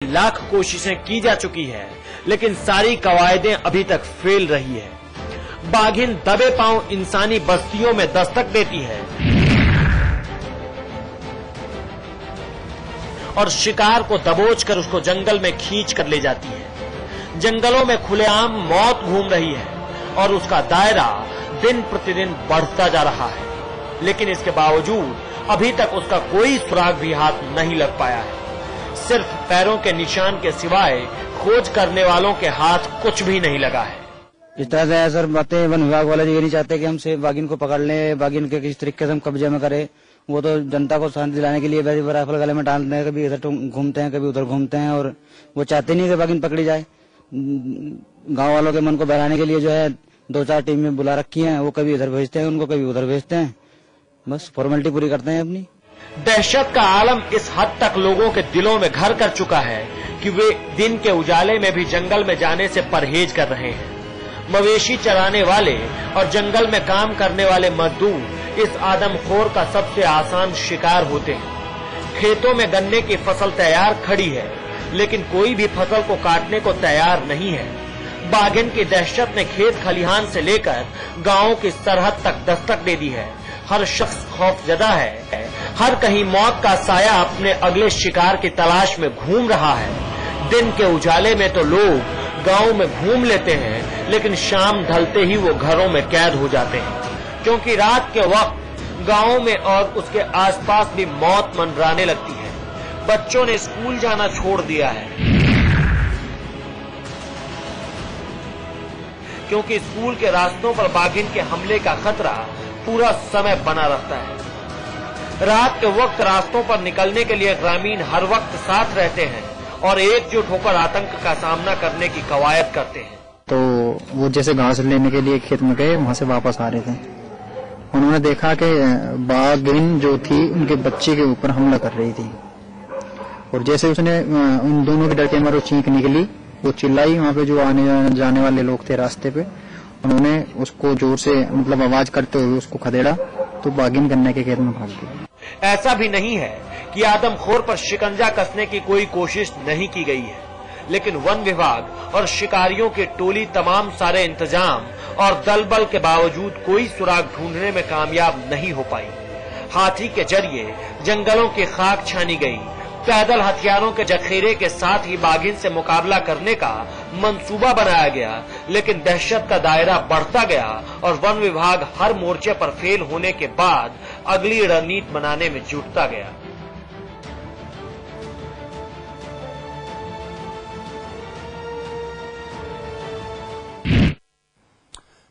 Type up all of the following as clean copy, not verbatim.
लाख कोशिशें की जा चुकी है, लेकिन सारी कवायदें अभी तक फेल रही है। बाघिन दबे पांव इंसानी बस्तियों में दस्तक देती है और शिकार को दबोच कर उसको जंगल में खींच कर ले जाती है। जंगलों में खुलेआम मौत घूम रही है और उसका दायरा दिन प्रतिदिन बढ़ता जा रहा है, लेकिन इसके बावजूद अभी तक उसका कोई सुराग भी हाथ नहीं लग पाया है। सिर्फ पैरों के निशान के सिवाय खोज करने वालों के हाथ कुछ भी नहीं लगा है। इस तरह से सर बातें वन विभाग वाले ये नहीं चाहते कि हमसे बाघिन को पकड़ लें, बाघिन के किस तरीके से हम कब्जे में करें। वो तो जनता को शांति दिलाने के लिए राइफल गले में डालते हैं, कभी इधर घूमते हैं कभी उधर घूमते हैं, और वो चाहते नहीं कि बाघिन पकड़ी जाए। गांव वालों के मन को बहलाने के लिए जो है 2-4 टीम में बुला रखी है, वो कभी इधर भेजते हैं उनको, कभी उधर भेजते हैं, बस फॉर्मेलिटी पूरी करते हैं अपनी। दहशत का आलम इस हद तक लोगों के दिलों में घर कर चुका है कि वे दिन के उजाले में भी जंगल में जाने से परहेज कर रहे हैं। मवेशी चराने वाले और जंगल में काम करने वाले मजदूर इस आदमखोर का सबसे आसान शिकार होते हैं। खेतों में गन्ने की फसल तैयार खड़ी है, लेकिन कोई भी फसल को काटने को तैयार नहीं है। बाघिन की दहशत ने खेत खलिहान से लेकर गांवों की सरहद तक दस्तक दे दी है। हर शख्स खौफजदा है, हर कहीं मौत का साया अपने अगले शिकार की तलाश में घूम रहा है। दिन के उजाले में तो लोग गांव में घूम लेते हैं, लेकिन शाम ढलते ही वो घरों में कैद हो जाते हैं, क्योंकि रात के वक्त गांव में और उसके आसपास भी मौत मंडराने लगती है। बच्चों ने स्कूल जाना छोड़ दिया है, क्योंकि स्कूल के रास्तों पर बाघिन के हमले का खतरा पूरा समय बना रहता है। रात के वक्त रास्तों पर निकलने के लिए ग्रामीण हर वक्त साथ रहते हैं और एकजुट होकर आतंक का सामना करने की कवायद करते हैं। तो वो जैसे घास लेने के लिए खेत में गए, वहां से वापस आ रहे थे, उन्होंने देखा कि बाघिन जो थी उनके बच्चे के ऊपर हमला कर रही थी, और जैसे उसने उन दोनों के डर के मारे चीख निकली, वो चिल्लाई। वहां पे जो आने जाने वाले लोग थे रास्ते पे, उन्होंने उसको जोर से मतलब आवाज करते हुए उसको खदेड़ा, तो बाघिन गन्ने के खेत में भाग गई। ऐसा भी नहीं है कि आदमखोर पर शिकंजा कसने की कोई कोशिश नहीं की गई है, लेकिन वन विभाग और शिकारियों की टोली तमाम सारे इंतजाम और दल बल के बावजूद कोई सुराग ढूंढने में कामयाब नहीं हो पाई। हाथी के जरिए जंगलों की खाक छानी गई, पैदल हथियारों के जखीरे के साथ ही बाघिन से मुकाबला करने का मंसूबा बनाया गया, लेकिन दहशत का दायरा बढ़ता गया और वन विभाग हर मोर्चे पर फेल होने के बाद अगली रणनीति बनाने में जुटता गया।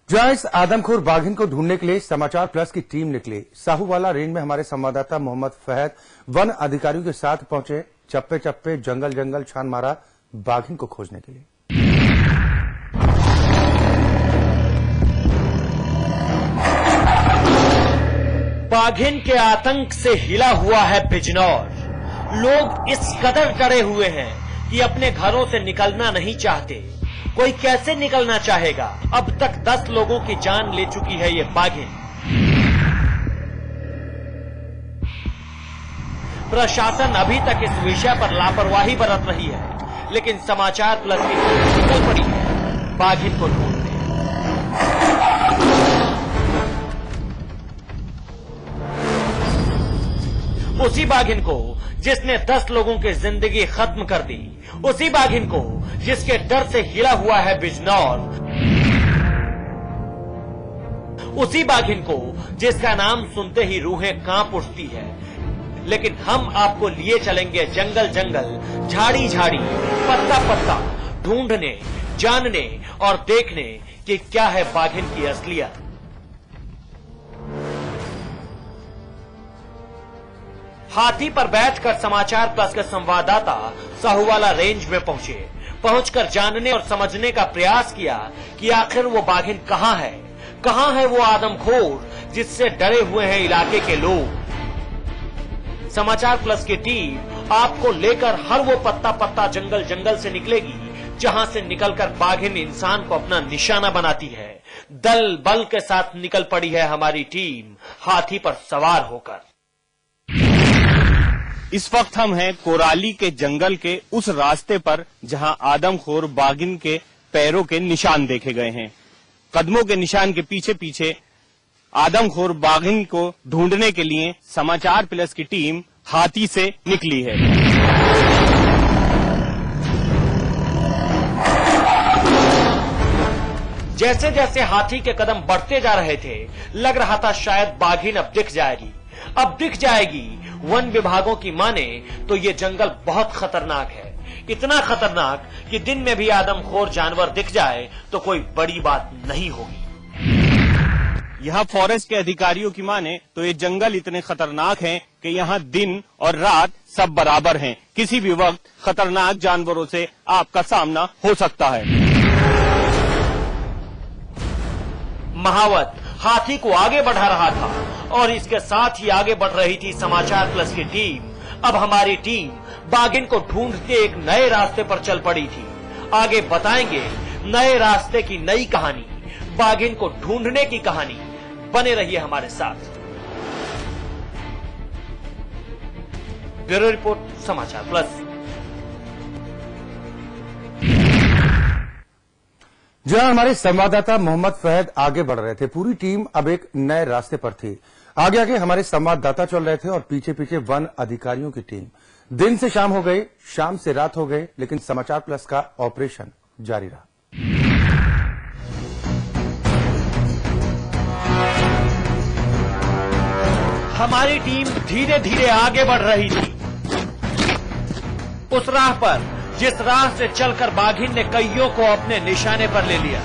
जहां इस आदमखोर बाघिन को ढूंढने के लिए समाचार प्लस की टीम निकली, साहूवाला रेंज में हमारे संवाददाता मोहम्मद फहद वन अधिकारियों के साथ पहुंचे। चप्पे चप्पे जंगल जंगल छान मारा बाघिन को खोजने के लिए। बाघिन के आतंक से हिला हुआ है बिजनौर। लोग इस कदर डरे हुए हैं कि अपने घरों से निकलना नहीं चाहते। कोई कैसे निकलना चाहेगा? अब तक 10 लोगों की जान ले चुकी है ये बाघिन। प्रशासन अभी तक इस विषय पर लापरवाही बरत रही है, लेकिन समाचार प्लस की टीम निकल पड़ी है बाघिन को ढूंढने। उसी बाघिन को जिसने 10 लोगों की जिंदगी खत्म कर दी, उसी बाघिन को जिसके डर से हिला हुआ है बिजनौर, उसी बाघिन को जिसका नाम सुनते ही रूहें कांप उठती है। लेकिन हम आपको लिए चलेंगे जंगल जंगल, झाड़ी झाड़ी, पत्ता पत्ता, ढूंढने, जानने और देखने कि क्या है बाघिन की असलियत। हाथी पर बैठकर समाचार प्लस के संवाददाता साहूवाला रेंज में पहुंचकर जानने और समझने का प्रयास किया कि आखिर वो बाघिन कहां है वो आदमखोर जिससे डरे हुए हैं इलाके के लोग। समाचार प्लस की टीम आपको लेकर हर वो पत्ता पत्ता जंगल जंगल से निकलेगी जहां से निकलकर बाघिन इंसान को अपना निशाना बनाती है। दल बल के साथ निकल पड़ी है हमारी टीम हाथी पर सवार होकर। इस वक्त हम हैं कोराली के जंगल के उस रास्ते पर जहां आदमखोर बाघिन के पैरों के निशान देखे गए हैं। कदमों के निशान के पीछे पीछे आदमखोर बाघिन को ढूंढने के लिए समाचार प्लस की टीम हाथी से निकली है। जैसे जैसे हाथी के कदम बढ़ते जा रहे थे, लग रहा था शायद बाघिन अब दिख जाएगी, अब दिख जाएगी। वन विभागों की माने तो ये जंगल बहुत खतरनाक है, इतना खतरनाक कि दिन में भी आदमखोर जानवर दिख जाए तो कोई बड़ी बात नहीं होगी। यहाँ फॉरेस्ट के अधिकारियों की माने तो ये जंगल इतने खतरनाक हैं कि यहाँ दिन और रात सब बराबर हैं। किसी भी वक्त खतरनाक जानवरों से आपका सामना हो सकता है। महावत हाथी को आगे बढ़ा रहा था और इसके साथ ही आगे बढ़ रही थी समाचार प्लस की टीम। अब हमारी टीम बाघिन को ढूंढते एक नए रास्ते पर चल पड़ी थी। आगे बताएंगे नए रास्ते की नई कहानी, बाघिन को ढूंढने की कहानी। बने रहिए हमारे साथ। ब्यूरो रिपोर्ट समाचार प्लस। जहां हमारे संवाददाता मोहम्मद फहद आगे बढ़ रहे थे, पूरी टीम अब एक नए रास्ते पर थी। आगे आगे हमारे संवाददाता चल रहे थे और पीछे पीछे वन अधिकारियों की टीम। दिन से शाम हो गई, शाम से रात हो गई, लेकिन समाचार प्लस का ऑपरेशन जारी रहा। हमारी टीम धीरे धीरे आगे बढ़ रही थी उस राह पर जिस राह से चलकर बाघिन ने कईयों को अपने निशाने पर ले लिया।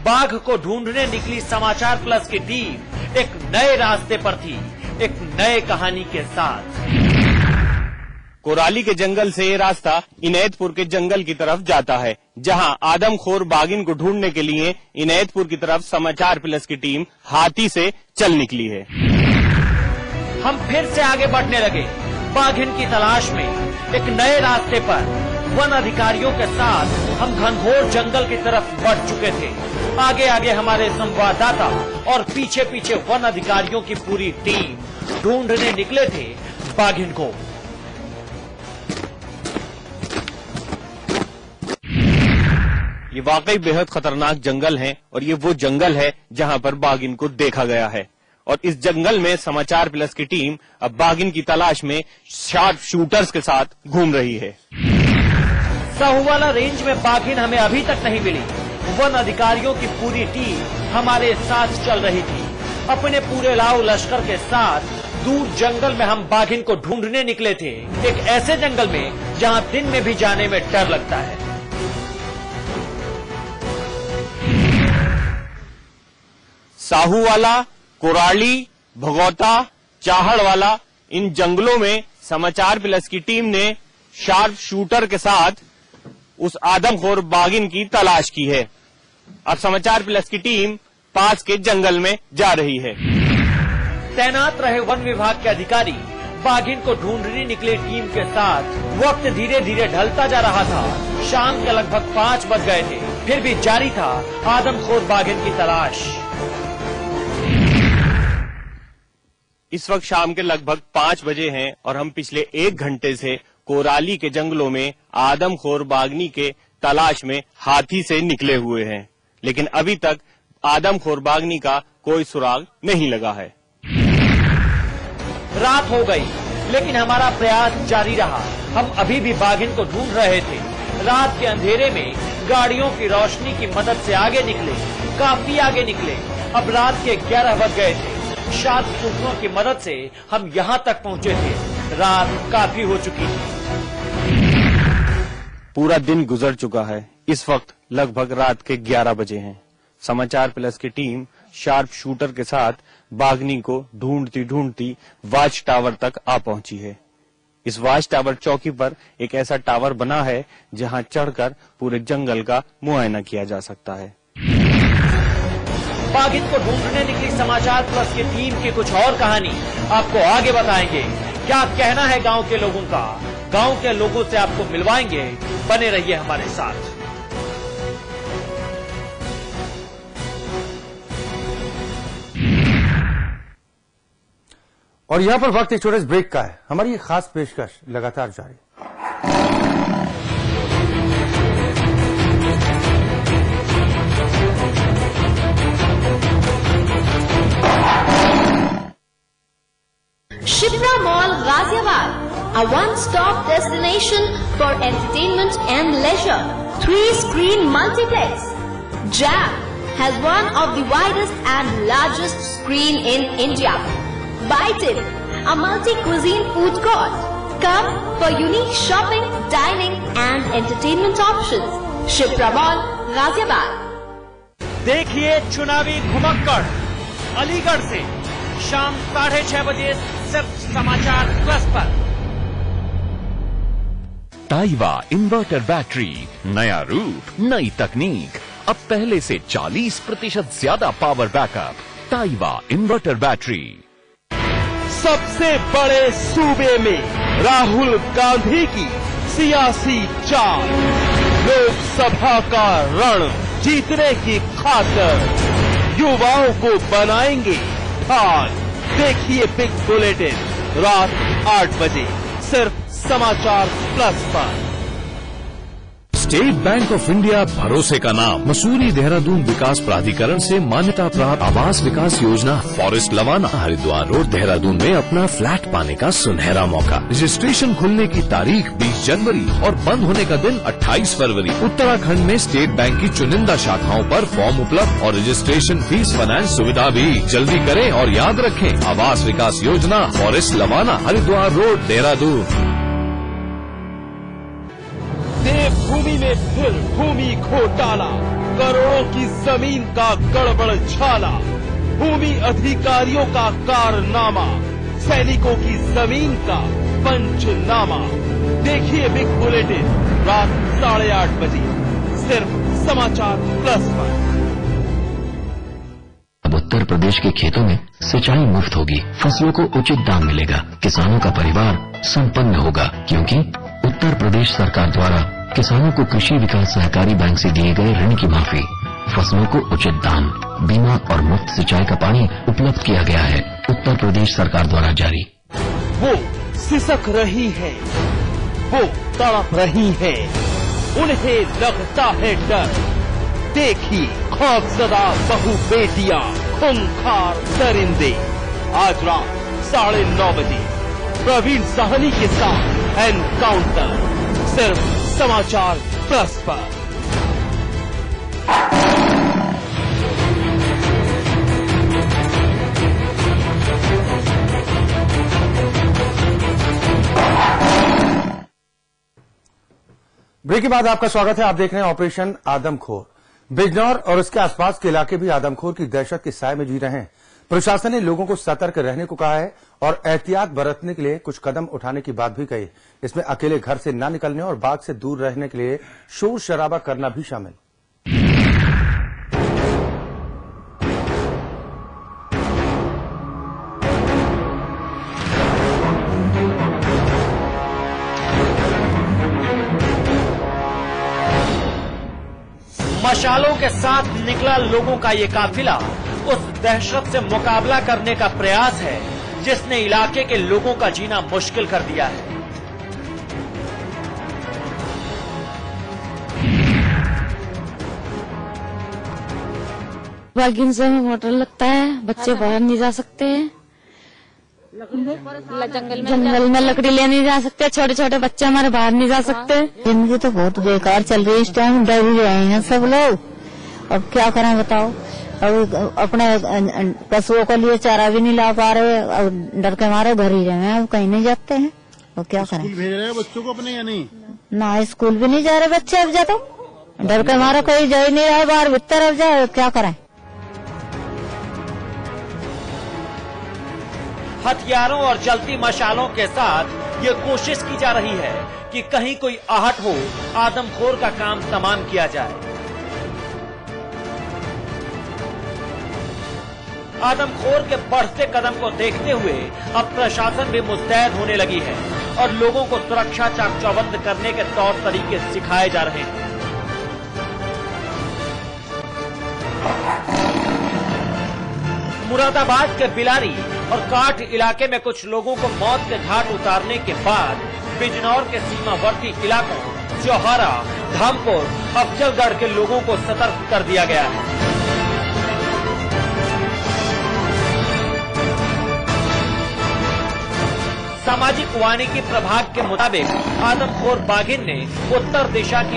बाघ को ढूंढने निकली समाचार प्लस की टीम एक नए रास्ते पर थी, एक नए कहानी के साथ। कोराली के जंगल से ये रास्ता इनायतपुर के जंगल की तरफ जाता है, जहां आदमखोर बाघिन को ढूंढने के लिए इनायतपुर की तरफ समाचार प्लस की टीम हाथी से चल निकली है। हम फिर से आगे बढ़ने लगे बाघिन की तलाश में। एक नए रास्ते पर वन अधिकारियों के साथ हम घनघोर जंगल की तरफ बढ़ चुके थे। आगे आगे हमारे संवाददाता और पीछे पीछे वन अधिकारियों की पूरी टीम ढूंढने निकले थे बाघिन को। ये वाकई बेहद खतरनाक जंगल है और ये वो जंगल है जहां पर बाघिन को देखा गया है। और इस जंगल में समाचार प्लस की टीम अब बाघिन की तलाश में शार्प शूटर्स के साथ घूम रही है। साहूवाला रेंज में बाघिन हमें अभी तक नहीं मिली। वन अधिकारियों की पूरी टीम हमारे साथ चल रही थी। अपने पूरे लाव लश्कर के साथ दूर जंगल में हम बाघिन को ढूंढने निकले थे, एक ऐसे जंगल में जहां दिन में भी जाने में डर लगता है। साहूवाला, कोराली, भगौता, चाहड़वाला, इन जंगलों में समाचार प्लस की टीम ने शार्प शूटर के साथ उस आदमखोर बाघिन की तलाश की है। अब समाचार प्लस की टीम पास के जंगल में जा रही है। तैनात रहे वन विभाग के अधिकारी बाघिन को ढूंढने निकली टीम के साथ। वक्त धीरे धीरे ढलता जा रहा था। शाम के लगभग 5 बज गए थे, फिर भी जारी था आदमखोर बाघिन की तलाश। इस वक्त शाम के लगभग 5 बजे हैं और हम पिछले 1 घंटे से कोराली के जंगलों में आदमखोर बाघिनी के तलाश में हाथी से निकले हुए हैं, लेकिन अभी तक आदमखोर बाघिनी का कोई सुराग नहीं लगा है। रात हो गई, लेकिन हमारा प्रयास जारी रहा। हम अभी भी बाघिन को ढूंढ रहे थे। रात के अंधेरे में गाड़ियों की रोशनी की मदद से आगे निकले, काफी आगे निकले। अब रात के 11 बज गए थे। शार्प शूटरों की मदद से हम यहाँ तक पहुँचे थे। रात काफी हो चुकी थी। पूरा दिन गुजर चुका है। इस वक्त लगभग रात के 11 बजे हैं। समाचार प्लस की टीम शार्प शूटर के साथ बाघिनी को ढूंढती ढूंढती वॉच टावर तक आ पहुंची है। इस वॉच टावर चौकी पर एक ऐसा टावर बना है जहां चढ़कर पूरे जंगल का मुआयना किया जा सकता है। बाघिन को ढूंढने निकली समाचार प्लस की टीम की कुछ और कहानी आपको आगे बताएंगे। क्या कहना है गांव के लोगों का, गांव के लोगों से आपको मिलवाएंगे। बने रहिए हमारे साथ। और यहाँ पर वक्त एक छोटे से ब्रेक का है। हमारी ये खास पेशकश लगातार जारी। Shipra Mall, Ghaziabad, a one-stop destination for entertainment and leisure. 3-screen multiplex. Jam has one of the widest and largest screen in India. Bite In, a multi-cuisine food court. Come for unique shopping, dining and entertainment options. Shipra Mall, Ghaziabad. देखिए चुनावी घुमक्कड़ अलीगढ़ से शाम 6:30 बजे सिर्फ समाचार plus पर। टाइवा inverter battery, नया रूप, नई तकनीक, अब पहले से 40% ज्यादा पावर बैकअप। टाइवा इन्वर्टर बैटरी। सबसे बड़े सूबे में राहुल गांधी की सियासी चाल, लोकसभा का रण जीतने की खातिर युवाओं को बनाएंगे ढाल। देखिए बिग बुलेटिन रात 8 बजे सिर्फ समाचार प्लस पर। स्टेट बैंक ऑफ इंडिया भरोसे का नाम। मसूरी देहरादून विकास प्राधिकरण से मान्यता प्राप्त आवास विकास योजना फॉरेस्ट लवाना हरिद्वार रोड देहरादून में अपना फ्लैट पाने का सुनहरा मौका। रजिस्ट्रेशन खुलने की तारीख 20 जनवरी और बंद होने का दिन 28 फरवरी। उत्तराखंड में स्टेट बैंक की चुनिंदा शाखाओं पर फॉर्म उपलब्ध और रजिस्ट्रेशन फीस फाइनेंस सुविधा भी। जल्दी करें और याद रखें, आवास विकास योजना फॉरेस्ट लवाना हरिद्वार रोड देहरादून। देवभूमि में फिर भूमि घोटाला, करोड़ों की जमीन का गड़बड़ झाला, भूमि अधिकारियों का कारनामा, सैनिकों की जमीन का पंचनामा। देखिए बिग बुलेटिन रात 8:30 बजे सिर्फ समाचार प्लस पर। अब उत्तर प्रदेश के खेतों में सिंचाई मुफ्त होगी, फसलों को उचित दाम मिलेगा, किसानों का परिवार संपन्न होगा, क्योंकि उत्तर प्रदेश सरकार द्वारा किसानों को कृषि विकास सहकारी बैंक से दिए गए ऋण की माफी, फसलों को उचित दाम, बीमा और मुफ्त सिंचाई का पानी उपलब्ध किया गया है। उत्तर प्रदेश सरकार द्वारा जारी। वो सिसक रही है, वो तड़प रही है, उन्हें लगता है डर। देखिए खौफजदा बहु बेटियां, खूंखार दरिंदे। आज रात 9:30 बजे प्रवीण साहनी के साथ एनकाउंटर सिर्फ समाचार प्लस पर। ब्रेक के बाद आपका स्वागत है। आप देख रहे हैं ऑपरेशन आदमखोर। बिजनौर और उसके आसपास के इलाके भी आदमखोर की दहशत के साए में जी रहे हैं। प्रशासन ने लोगों को सतर्क रहने को कहा है और एहतियात बरतने के लिए कुछ कदम उठाने की बात भी कही। इसमें अकेले घर से न निकलने और बाग से दूर रहने के लिए शोर शराबा करना भी शामिल। मशालों के साथ निकला लोगों का ये काफिला उस दहशत से मुकाबला करने का प्रयास है जिसने इलाके के लोगों का जीना मुश्किल कर दिया है। बागिन से मोटर लगता है, बच्चे बाहर नहीं जा सकते हैं, जंगल में लकड़ी ले नहीं जा सकते, छोटे छोटे बच्चे हमारे बाहर नहीं जा सकते। जिंदगी तो बहुत बेकार चल रही है इस टाइम, डर ही रहे हैं सब लोग। अब क्या करें बताओ, अब अपने पशुओं के लिए चारा भी नहीं ला पा रहे, अब डर के मारे घर ही रहे हैं, अब कहीं नहीं जाते हैं। तो क्या करें? स्कूल भेज रहे हैं बच्चों को अपने या नहीं? ना स्कूल भी नहीं जा रहे बच्चे, अब जा तो डर के मारे कोई जा ही नहीं रहा बाहर भीतर, अब जाए क्या करें? हथियारों और जलती मशालों के साथ ये कोशिश की जा रही है कि कहीं कोई आहट हो, आदमखोर का काम तमाम किया जाए। आदमखोर के बढ़ते कदम को देखते हुए अब प्रशासन भी मुस्तैद होने लगी है और लोगों को सुरक्षा चाक चौबंद करने के तौर तरीके सिखाए जा रहे हैं। मुरादाबाद के बिलारी और काठ इलाके में कुछ लोगों को मौत के घाट उतारने के बाद बिजनौर के सीमावर्ती इलाकों चौहारा, धामपुर, अफजलगढ़ के लोगों को सतर्क कर दिया गया है। सामाजिक वानिकी प्रभाग के मुताबिक आदमखोर बाघिन ने उत्तर दिशा की